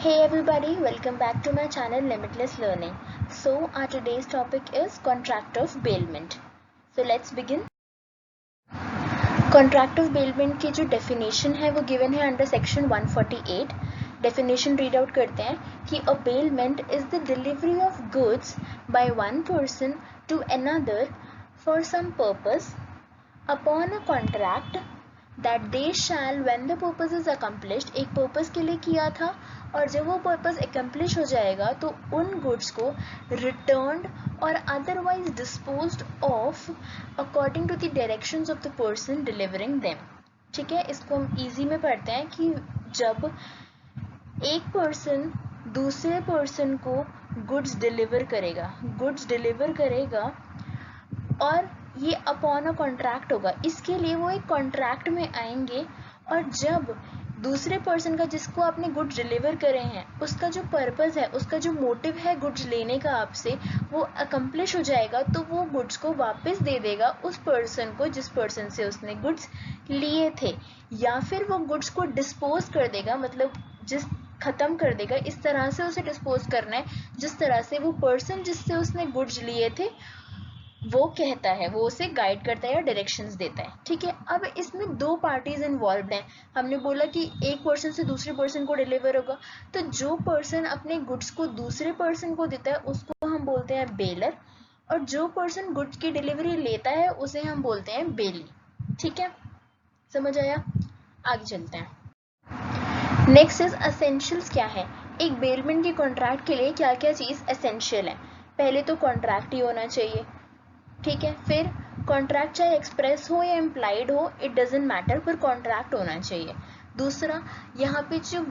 Hey everybody, welcome back to my channel Limitless Learning. So our today's topic is contract of bailment. So let's begin. Contract of bailment की जो definition है वो given है under section 148. Definition read out करते हैं कि a bailment is the delivery of goods by one person to another for some purpose upon a contract that they shall when the purpose is accomplished, एक purpose के लिए किया था और जब वो purpose accomplish हो जाएगा तो उन goods को returned or otherwise disposed of according to the directions of the person delivering them. ठीक है, इसको हम easy में पढ़ते हैं कि जब एक person दूसरे person को goods deliver करेगा और ये अपॉन अ कॉन्ट्रैक्ट होगा, इसके लिए वो एक कॉन्ट्रैक्ट में आएंगे और जब दूसरे पर्सन का जिसको आपने गुड्स डिलीवर करे हैं उसका जो पर्पस है, उसका जो मोटिव है गुड्स लेने का आपसे, वो अकम्प्लिश हो जाएगा तो वो गुड्स को वापस दे देगा उस पर्सन को जिस पर्सन से उसने गुड्स लिए थे, या फिर वो गुड्स को डिस्पोज कर देगा, मतलब खत्म कर देगा। इस तरह से उसे डिस्पोज करना है जिस तरह से वो पर्सन जिससे उसने गुड्स लिए थे वो कहता है, वो उसे गाइड करता है या डायरेक्शंस देता है। ठीक है, अब इसमें दो पार्टीज इन्वॉल्व हैं। हमने बोला कि एक पर्सन से दूसरे पर्सन को डिलीवर होगा, तो जो पर्सन अपने गुड्स को दूसरे पर्सन को देता है उसको हम बोलते हैं बेलर, और जो पर्सन गुड्स की डिलीवरी लेता है उसे हम बोलते हैं बेली। ठीक है, समझ आया? आगे चलते हैं। Next is essentials. क्या है? एक बेलमेंट के कॉन्ट्रैक्ट के लिए क्या क्या चीज एसेंशियल है? पहले तो कॉन्ट्रैक्ट ही होना चाहिए, ठीक है। फिर कॉन्ट्रैक्ट चाहे एक्सप्रेस हो या इम्प्लाइड हो, इट डजेंट मैटर, पर कॉन्ट्रैक्ट होना चाहिए। दूसरा, यहाँ पे जो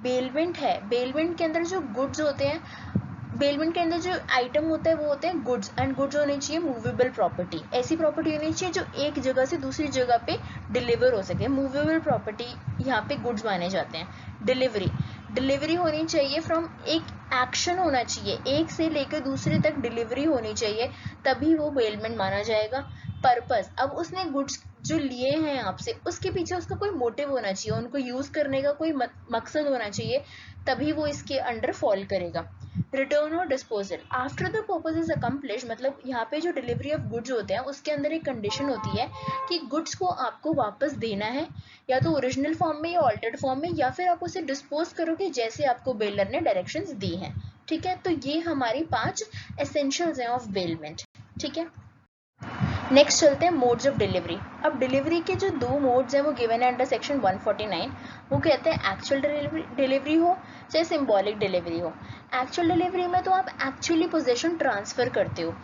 बेलमेंट है, बेलमेंट के अंदर जो गुड्स होते हैं, बेलमेंट के अंदर जो आइटम होता है वो होते हैं गुड्स, एंड गुड्स होनी चाहिए मूवेबल प्रॉपर्टी। ऐसी प्रॉपर्टी होनी चाहिए जो एक जगह से दूसरी जगह पे डिलीवर हो सके। मूवेबल प्रॉपर्टी यहाँ पे गुड्स माने जाते हैं। डिलीवरी होनी चाहिए फ्रॉम, एक एक्शन होना चाहिए, एक से लेकर दूसरे तक डिलीवरी होनी चाहिए, तभी वो बेलमेंट माना जाएगा। पर्पस, अब उसने गुड्स जो लिए हैं आपसे उसके पीछे उसका कोई मोटिव होना चाहिए, उनको यूज करने का कोई मकसद होना चाहिए, तभी वो इसके अंडर फॉल करेगा। रिटर्न और disposal after the purpose is accomplish, मतलब यहाँ पे जो डिलीवरी ऑफ गुड्स होते हैं उसके अंदर एक कंडीशन होती है कि गुड्स को आपको वापस देना है, या तो ओरिजिनल फॉर्म में या ऑल्टर्ड फॉर्म में, या फिर आप उसे डिस्पोज करोगे जैसे आपको बेलर ने डायरेक्शंस दी हैं। ठीक है, तो ये हमारी 5 एसेंशियल्स हैं ऑफ बेलमेंट। ठीक है, नेक्स्ट चलते हैं मोड्स ऑफ डिलीवरी। अब डिलीवरी के जो 2 मोड्स हैं वो गिवन है अंडर सेक्शन 149। वो कहते हैं एक्चुअल डिलीवरी हो चाहे सिंबॉलिक डिलीवरी हो। एक्चुअल डिलीवरी में तो आप एक्चुअली पोजेशन ट्रांसफर करते हो,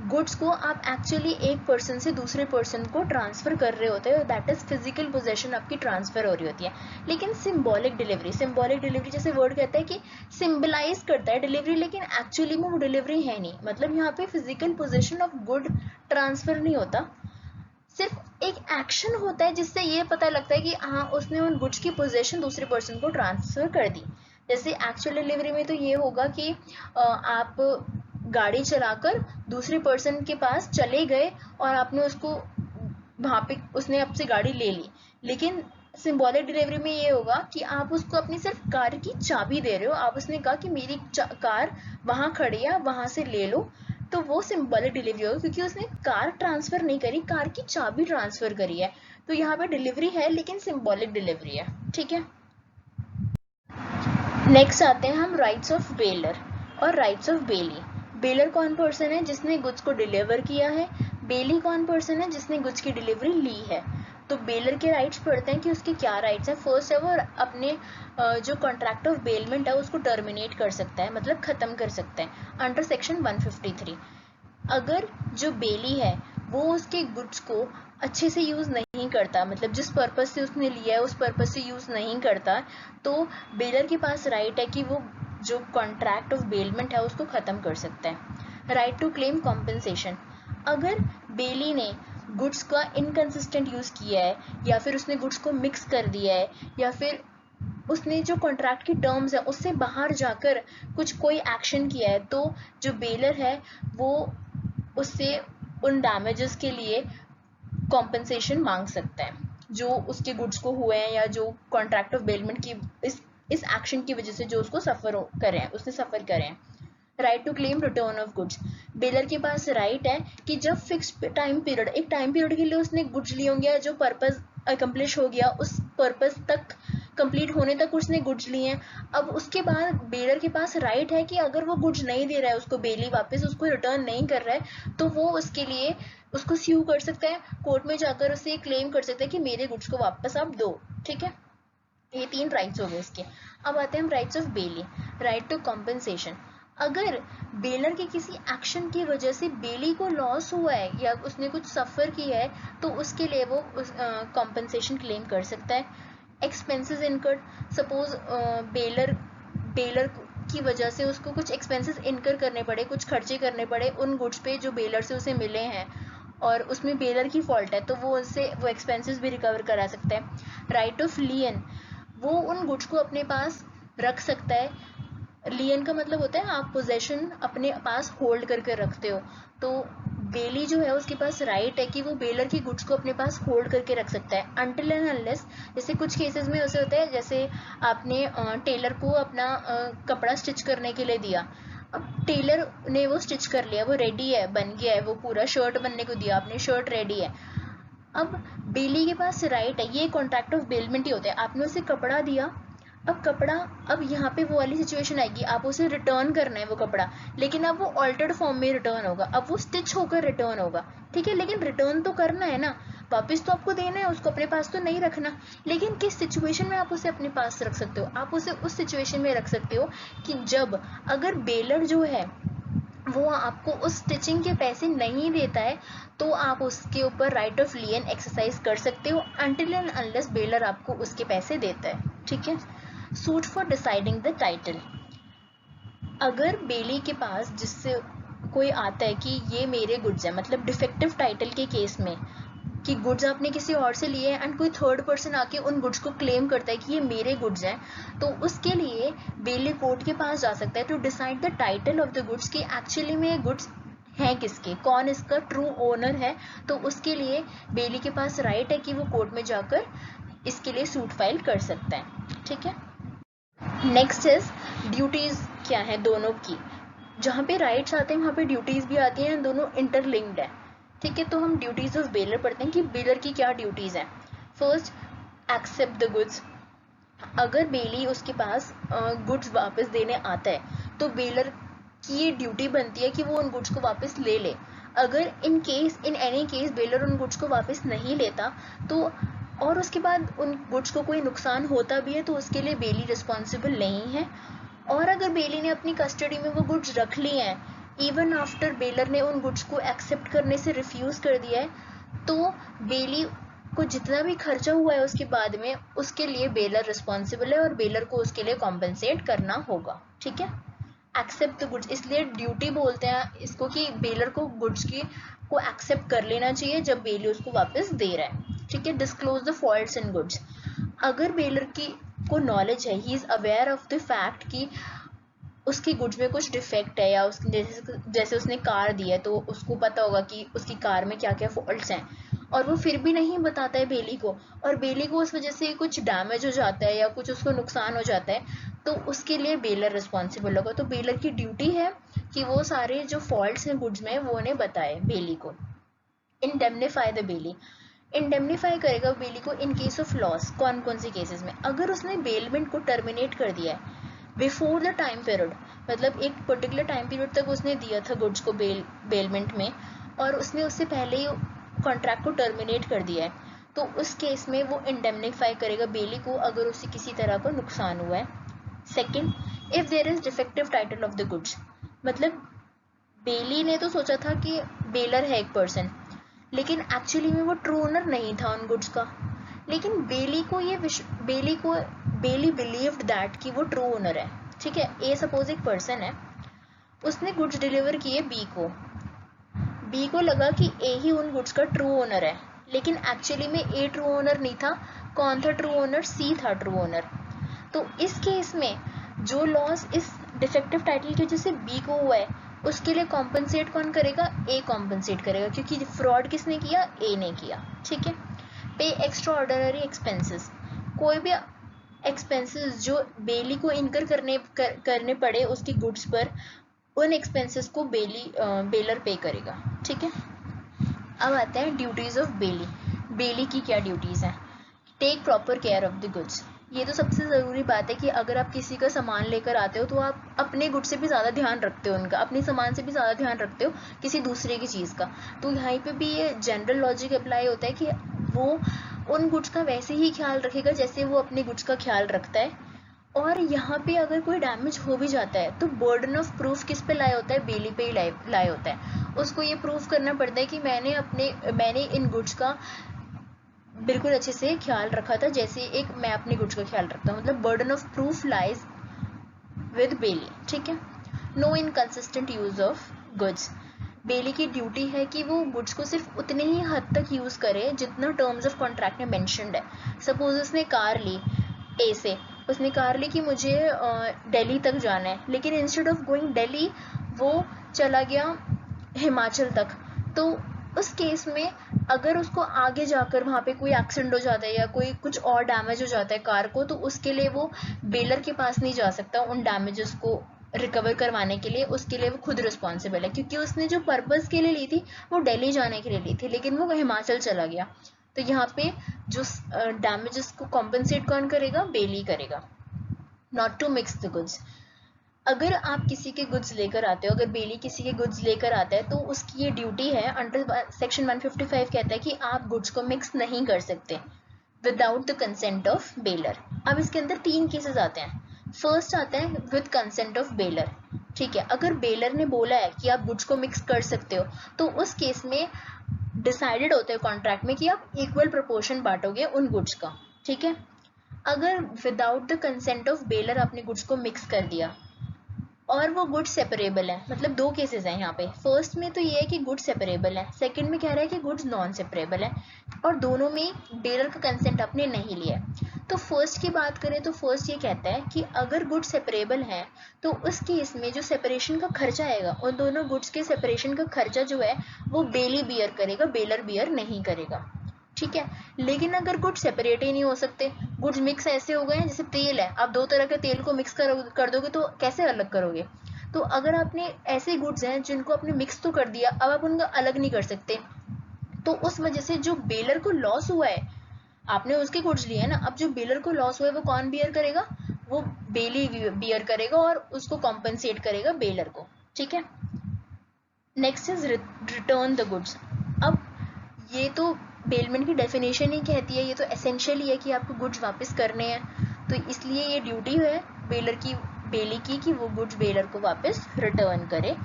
गुड्स को आप एक्चुअली एक पर्सन से दूसरे पर्सन को ट्रांसफर कर रहे होते हो, दैट इज फिजिकल पोजेशन आपकी ट्रांसफर हो रही होती है। लेकिन सिंबॉलिक डिलीवरी जैसे वर्ड कहता है कि सिंबलाइज करता है डिलीवरी, लेकिन एक्चुअली में वो डिलीवरी है नहीं, मतलब यहाँ पे physical possession of good transfer नहीं होता, सिर्फ एक एक्शन होता है जिससे ये पता लगता है कि हाँ उसने उन गुड्स की पोजेशन दूसरे पर्सन को ट्रांसफर कर दी। जैसे एक्चुअल डिलीवरी में तो ये होगा कि आप गाड़ी चलाकर दूसरे पर्सन के पास चले गए और आपने उसको वहाँ पे, उसने आपसे गाड़ी ले ली। लेकिन सिंबॉलिक डिलीवरी में ये होगा कि आप उसको अपनी सिर्फ कार की चाबी दे रहे हो, आप उसने कहा कि मेरी कार वहाँ खड़ी है, वहाँ से ले लो, तो वो सिंबॉलिक डिलीवरी होगी क्योंकि उसने कार ट्रांसफर नहीं करी, कार की चाबी ट्रांसफर करी है। तो यहाँ पे डिलीवरी है लेकिन सिंबॉलिक डिलीवरी है। ठीक है, नेक्स्ट आते हैं हम राइट्स ऑफ बेलर और राइट्स ऑफ बेली। बेलर कौन पर्सन है? जिसने गुड्स को डिलीवर किया है। बेली कौन पर्सन है? जिसने गुड्स की डिलीवरी ली है। तो बेलर के राइट्स पढ़ते हैं कि उसके क्या राइट्स हैं। फर्स्ट है वो अपने जो कॉन्ट्रैक्ट ऑफ बेलमेंट है उसको टर्मिनेट कर सकता है, मतलब खत्म कर सकता है अंडर सेक्शन 153। अगर जो बेली है वो उसके गुड्स को अच्छे से यूज़ नहीं करता, मतलब जिस पर्पज से उसने लिया है उस पर्पज से यूज़ नहीं करता, तो बेलर के पास राइट है कि वो जो कॉन्ट्रैक्ट ऑफ बेलमेंट है उसको ख़त्म कर सकता है। राइट टू क्लेम कॉम्पनसेशन, अगर बेली ने गुड्स का इनकंसिस्टेंट यूज़ किया है, या फिर उसने गुड्स को मिक्स कर दिया है, या फिर उसने जो कॉन्ट्रैक्ट की टर्म्स है उससे बाहर जाकर कुछ कोई एक्शन किया है, तो जो बेलर है वो उससे उन डैमेजेस के लिए कॉम्पनसेशन मांग सकता है जो उसके गुड्स को हुए हैं, या जो कॉन्ट्रैक्ट ऑफ बेलमेंट की इस इस एक्शन की वजह से जो उसको सफर कर रहे हैं, उसने सफर करे हैं। Right to claim return of goods, bailor के पास राइट है कि जब फिक्स टाइम पीरियड, एक टाइम पीरियड के लिए उसने गुड्स लिए होंगे, जो पर्पस अकम्प्लिश हो गया, उस पर्पस तक कंप्लीट होने तक उसने गुड्स लिए हैं। अब उसके बाद बेलर के पास राइट है कि अगर वो गुड्स नहीं दे रहा है उसको, बेली वापस उसको रिटर्न नहीं कर रहा है, तो वो उसके लिए उसको स्यू कर सकता है, कोर्ट में जाकर उसे क्लेम कर सकता है कि मेरे गुड्स को वापस आप दो। ठीक है, ये 3 राइट्स हो गए इसके। अब आते हैं हम rights of bailee. Right to compensation, अगर बेलर के किसी एक्शन की वजह से बेली को लॉस हुआ है या उसने कुछ सफ़र किया है, तो उसके लिए वो कॉम्पनसेशन क्लेम कर सकता है। एक्सपेंसेस इनकर्ड, सपोज बेलर की वजह से उसको कुछ एक्सपेंसेस इनकर करने पड़े, कुछ खर्चे करने पड़े उन गुड्स पे जो बेलर से उसे मिले हैं, और उसमें बेलर की फॉल्ट है, तो वो उससे वो एक्सपेंसेस भी रिकवर करा सकता है। राइट ऑफ लियन, वो उन गुड्स को अपने पास रख सकता है। लियन का मतलब होता है आप पोजेशन अपने पास होल्ड करके रखते हो, तो बेली जो है उसके पास राइट है कि वो बेलर की गुड्स को अपने पास होल्ड करके रख सकता है अनटिल एंड अनलेस, जैसे कुछ केसेस में ऐसे होता है, जैसे आपने टेलर को अपना कपड़ा स्टिच करने के लिए दिया, अब टेलर ने वो स्टिच कर लिया, वो रेडी है, बन गया है, वो पूरा शर्ट बनने को दिया आपने, शर्ट रेडी है। अब बेली के पास राइट है, ये कॉन्ट्रैक्ट ऑफ बेलमेंट ही होता है, आपने उसे कपड़ा दिया, अब कपड़ा, अब यहाँ पे वो वाली सिचुएशन आएगी, आप उसे रिटर्न करना है वो कपड़ा, लेकिन अब वो ऑल्टर्ड फॉर्म में रिटर्न होगा, अब वो स्टिच होकर रिटर्न होगा। ठीक है, लेकिन रिटर्न तो करना है ना, वापस तो आपको देना है उसको, अपने पास तो नहीं रखना। लेकिन किस सिचुएशन में आप उसे अपने पास रख सकते हो, आप उसे उस सिचुएशन में रख सकते हो कि जब अगर बेलर जो है वो आपको उस स्टिचिंग के पैसे नहीं देता है, तो आप उसके ऊपर राइट ऑफ लियन एक्सरसाइज कर सकते हो अनटिल एंड अनलेस बेलर आपको उसके पैसे देता है। ठीक है, suit for deciding the title, अगर बेली के पास जिससे कोई आता है कि ये मेरे गुड्स हैं, मतलब डिफेक्टिव टाइटल के केस में कि गुड्स आपने किसी और से लिए हैं एंड कोई थर्ड पर्सन आके उन गुड्स को क्लेम करता है कि ये मेरे गुड्स हैं, तो उसके लिए बेली कोर्ट के पास जा सकता है to decide the title of the goods, कि एक्चुअली में ये गुड्स हैं किसके, कौन इसका ट्रू ओनर है। तो उसके लिए बेली के पास राइट है कि वो कोर्ट में जाकर इसके लिए सूट फाइल कर सकता है। ठीक है, नेक्स्ट इज ड्यूटीज क्या है दोनों की, जहाँ पे राइट्स आते हैं वहाँ पे ड्यूटीज भी आती हैं, दोनों इंटरलिंक्ड है। ठीक है, तो हम ड्यूटीज ऑफ बेलर पढ़ते हैं कि बेलर की क्या ड्यूटीज हैं। फर्स्ट, एक्सेप्ट द गुड्स, अगर बेली उसके पास गुड्स वापस देने आता है तो बेलर की ये ड्यूटी बनती है कि वो उन गुड्स को वापस ले ले। अगर इन एनी केस बेलर उन गुड्स को वापस नहीं लेता, तो और उसके बाद उन गुड्स को कोई नुकसान होता भी है, तो उसके लिए बेली रिस्पॉन्सिबल नहीं है। और अगर बेली ने अपनी कस्टडी में वो गुड्स रख लिए हैं, इवन आफ्टर बेलर ने उन गुड्स को एक्सेप्ट करने से रिफ्यूज कर दिया है, तो बेली को जितना भी खर्चा हुआ है उसके बाद में, उसके लिए बेलर रिस्पॉन्सिबल है और बेलर को उसके लिए कॉम्पनसेट करना होगा। ठीक है, एक्सेप्ट द गुड्स, इसलिए ड्यूटी बोलते हैं इसको कि बेलर को गुड्स की को एक्सेप्ट कर लेना चाहिए जब बेली उसको वापस दे रहा है। ठीक है, disclose the faults in goods, अगर बेलर की को नॉलेज है, he is aware of the fact कि उसकी गुड्स में कुछ डिफेक्ट है, या जैसे उसने कार दी है तो उसको पता होगा कि उसकी कार में क्या क्या फॉल्ट्स हैं, और वो फिर भी नहीं बताता है बेली को, और बेली को उस वजह से कुछ डैमेज हो जाता है या कुछ उसको नुकसान हो जाता है, तो उसके लिए बेलर रिस्पॉन्सिबल होगा। तो बेलर की ड्यूटी है कि वो सारे जो फॉल्ट्स हैं गुड्स में वो उन्हें बताए बेली को। इंडेमनीफाई द बेली, इंडेमनीफाई करेगा बेली को इन केस ऑफ लॉस, कौन कौन से केसेस में, अगर उसने बेलमेंट को टर्मिनेट कर दिया है बिफोर द टाइम पीरियड, मतलब एक पर्टिकुलर टाइम पीरियड तक उसने दिया था गुड्स को बेलमेंट में, और उसने उससे पहले ही कॉन्ट्रैक्ट को टर्मिनेट कर दिया है, तो उस केस में वो इंडेमनीफाई करेगा बेली को अगर उसे किसी तरह का नुकसान हुआ है। Second, if there is defective title of the goods, मतलब बेली ने तो सोचा था कि बेलर है एक पर्सन, लेकिन एक्चुअली में वो ट्रू ओनर नहीं था उन गुड्स का, लेकिन बेली बिलीव्ड दैट कि वो ट्रू ओनर है। ठीक है, ए सपोज एक पर्सन है, उसने गुड्स डिलीवर किए बी को लगा कि ए ही उन गुड्स का ट्रू ओनर है, लेकिन एक्चुअली में ए ट्रू ओनर नहीं था। कौन था ट्रू ओनर? सी था ट्रू ओनर। तो इस केस में जो लॉस इस डिफेक्टिव टाइटल की वजह से बी को हुआ है, उसके लिए कॉम्पनसेट कौन करेगा? ए कॉम्पनसेट करेगा, क्योंकि फ्रॉड किसने किया? ए ने किया। ठीक है, पे एक्स्ट्रा ऑर्डिनरी एक्सपेंसेस, कोई भी एक्सपेंसेस जो बेली को इनकर करने पड़े उसकी गुड्स पर, उन एक्सपेंसेस को बेलर पे करेगा। ठीक है, अब आते हैं ड्यूटीज ऑफ बेली। बेली की क्या ड्यूटीज हैं? Take proper care of the goods. ये तो सबसे ज़रूरी बात है कि अगर आप किसी का सामान लेकर आते हो तो आप अपने गुड से भी ज़्यादा ध्यान रखते हो उनका, अपने सामान से भी ज़्यादा ध्यान रखते हो किसी दूसरे की चीज़ का। तो यहाँ पे भी ये जनरल लॉजिक अप्लाई होता है कि वो उन गुड्स का वैसे ही ख्याल रखेगा जैसे वो अपने गुड्स का ख्याल रखता है। और यहाँ पे अगर कोई डैमेज हो भी जाता है तो बर्डन ऑफ प्रूफ किस पे लाया होता है? बेली पे ही लाया होता है। उसको ये प्रूफ करना पड़ता है कि मैंने इन गुड्स का बिल्कुल अच्छे से ख्याल रखा था जैसे एक मैं अपनी गुड्स का ख्याल रखता हूँ, मतलब burden of proof lies with bailee. ठीक है, no inconsistent use of goods. Bailee की ड्यूटी है कि वो गुड्स को सिर्फ उतने ही हद तक यूज करे जितना टर्म्स ऑफ कॉन्ट्रैक्ट में मेंशन्ड है। सपोज उसने कार ली ए से, उसने कार ली कि मुझे दिल्ली तक जाना है, लेकिन इंस्टेड ऑफ गोइंग दिल्ली वो चला गया हिमाचल तक। तो उस केस में अगर उसको आगे जाकर वहाँ पे कोई एक्सीडेंट हो जाता है या कोई कुछ और डैमेज हो जाता है कार को, तो उसके लिए वो बेलर के पास नहीं जा सकता उन डैमेजेस को रिकवर करवाने के लिए। उसके लिए वो खुद रिस्पॉन्सिबल है, क्योंकि उसने जो पर्पस के लिए ली थी वो दिल्ली जाने के लिए ली थी, लेकिन वो हिमाचल चला गया। तो यहाँ पे जो डैमेजेस को कॉम्पनसेट कौन करेगा? बेली करेगा। Not to mix the goods. अगर आप किसी के गुड्स लेकर आते हो, अगर बेली किसी के गुड्स लेकर आता है तो उसकी ये ड्यूटी है, अंडर सेक्शन 155 कहता है कि आप गुड्स को मिक्स नहीं कर सकते without the consent of baler. अब इसके अंदर 3 केसेस आते हैं। फर्स्ट आता है विद कंसेंट ऑफ बेलर। ठीक है, अगर बेलर ने बोला है कि आप गुड्स को मिक्स कर सकते हो तो उस केस में डिसाइडेड होता है कॉन्ट्रैक्ट में कि आप इक्वल प्रोपोर्शन बांटोगे उन गुड्स का। ठीक है, अगर without the consent of baler आपने गुड्स को मिक्स कर दिया और वो गुड्स सेपरेबल है, मतलब 2 केसेस हैं यहाँ पे। फर्स्ट में तो ये है कि गुड्स सेपरेबल है, सेकंड में कह रहा है कि गुड्स नॉन सेपरेबल है, और दोनों में बेलर का कंसेंट आपने नहीं लिया है। तो फर्स्ट की बात करें तो फर्स्ट ये कहता है कि अगर गुड्स सेपरेबल हैं तो उस केस में जो सेपरेशन का खर्चा आएगा, उन दोनों गुड्स के सेपरेशन का खर्चा जो है वो बेली बियर करेगा, बेलर बियर नहीं करेगा। ठीक है, लेकिन अगर गुड्स सेपरेट ही नहीं हो सकते, गुड्स मिक्स ऐसे हो गए हैं जैसे तेल है, आप 2 तरह के तेल को मिक्स कर दोगे तो कैसे अलग करोगे? तो अगर आपने ऐसे गुड्स हैं जिनको आपने मिक्स तो कर दिया, अब आप उनका अलग नहीं कर सकते, तो उस वजह से जो बेलर को लॉस हुआ है, आपने उसके गुड्स लिए ना, अब जो बेलर को लॉस हुआ है वो कौन बियर करेगा? वो बेली बियर करेगा और उसको कॉम्पनसेट करेगा बेलर को। ठीक है, next is return the goods. अब ये तो बेलमेंट की डेफिनेशन ही कहती है, ये तो एसेंशियल ही है कि आपको गुड्स वापस करने हैं, तो इसलिए ये ड्यूटी है बेली की कि वो गुड्स बेलर को वापस रिटर्न करे।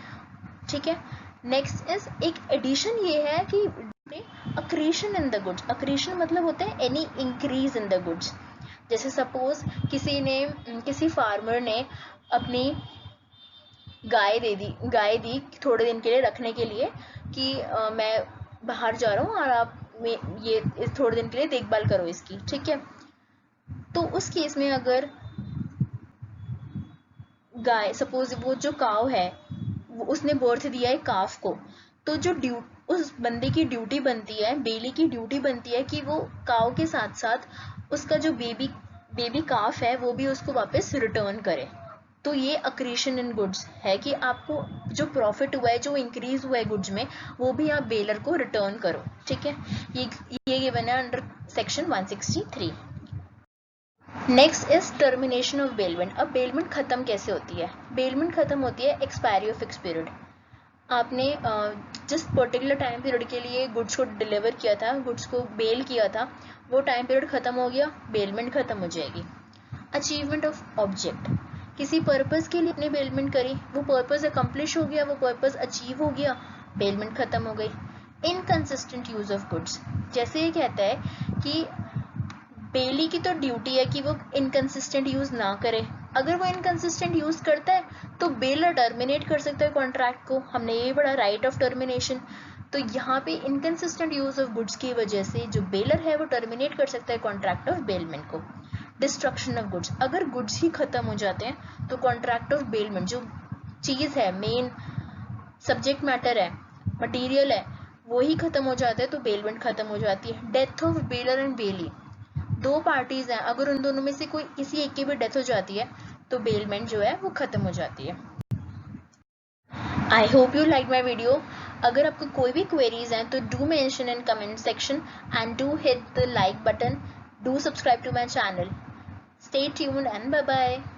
ठीक है, नेक्स्ट इज एक एडिशन ये है कि accretion in the goods. Accretion मतलब होता है any increase in the goods. जैसे सपोज किसी फार्मर ने अपनी गाय दी थोड़े दिन के लिए रखने के लिए कि मैं बाहर जा रहा हूँ और आप ये थोड़े दिन के लिए देखभाल करो इसकी। ठीक है, तो उस केस में अगर गाय, सपोज वो जो काव है उसने बर्थ दिया है काफ को, तो जो उस बंदे की ड्यूटी बनती है, बेली की ड्यूटी बनती है कि वो काव के साथ साथ उसका जो बेबी काफ है वो भी उसको वापस रिटर्न करे। तो ये अक्रीशन इन गुड्स है कि आपको जो प्रॉफिट हुआ है, जो इंक्रीज हुआ है गुड्स में, वो भी आप बेलर को रिटर्न करो। ठीक है, ये गिवन है under section 163। Next is termination of bailment. अब बेलमेंट खत्म कैसे होती है? बेलमेंट खत्म होती है एक्सपायरी ऑफ फिक्स पीरियड। आपने जिस पर्टिकुलर टाइम पीरियड के लिए गुड्स को डिलीवर किया था, गुड्स को बेल किया था, वो टाइम पीरियड खत्म हो गया, बेलमेंट खत्म हो जाएगी। अचीवमेंट ऑफ ऑब्जेक्ट, किसी पर्पस के लिए आपने बेलमेंट करी, वो पर्पस अकम्प्लिश हो गया, वो पर्पस अचीव हो गया, बेलमेंट खत्म हो गई। इनकंसिस्टेंट यूज ऑफ गुड्स, जैसे ये कहता है कि बेली की तो ड्यूटी है कि वो इनकंसिस्टेंट यूज ना करे, अगर वो इनकंसिस्टेंट यूज करता है तो बेलर टर्मिनेट कर सकता है कॉन्ट्रैक्ट को। हमने ये पढ़ा राइट ऑफ टर्मिनेशन। तो यहाँ पे इनकंसिस्टेंट यूज ऑफ गुड्स की वजह से जो बेलर है वो टर्मिनेट कर सकता है कॉन्ट्रैक्ट ऑफ बेलमेंट को। डिस्ट्रक्शन ऑफ गुड्स, अगर गुड्स ही खत्म हो जाते हैं तो कॉन्ट्रैक्ट ऑफ बेलमेंट, जो चीज है, मेन सब्जेक्ट मैटर है, मटीरियल है, वो ही खत्म हो जाता है तो बेलमेंट खत्म हो जाती है। डेथ ऑफ बेलर एंड बेली, दो पार्टीज हैं, अगर उन दोनों में से कोई किसी एक की भी डेथ हो जाती है तो बेलमेंट जो है वो खत्म हो जाती है। I hope you like my video. अगर आपको कोई भी क्वेरीज हैं तो do mention in comment section and do hit the like button, do subscribe to my channel. Stay tuned and bye bye.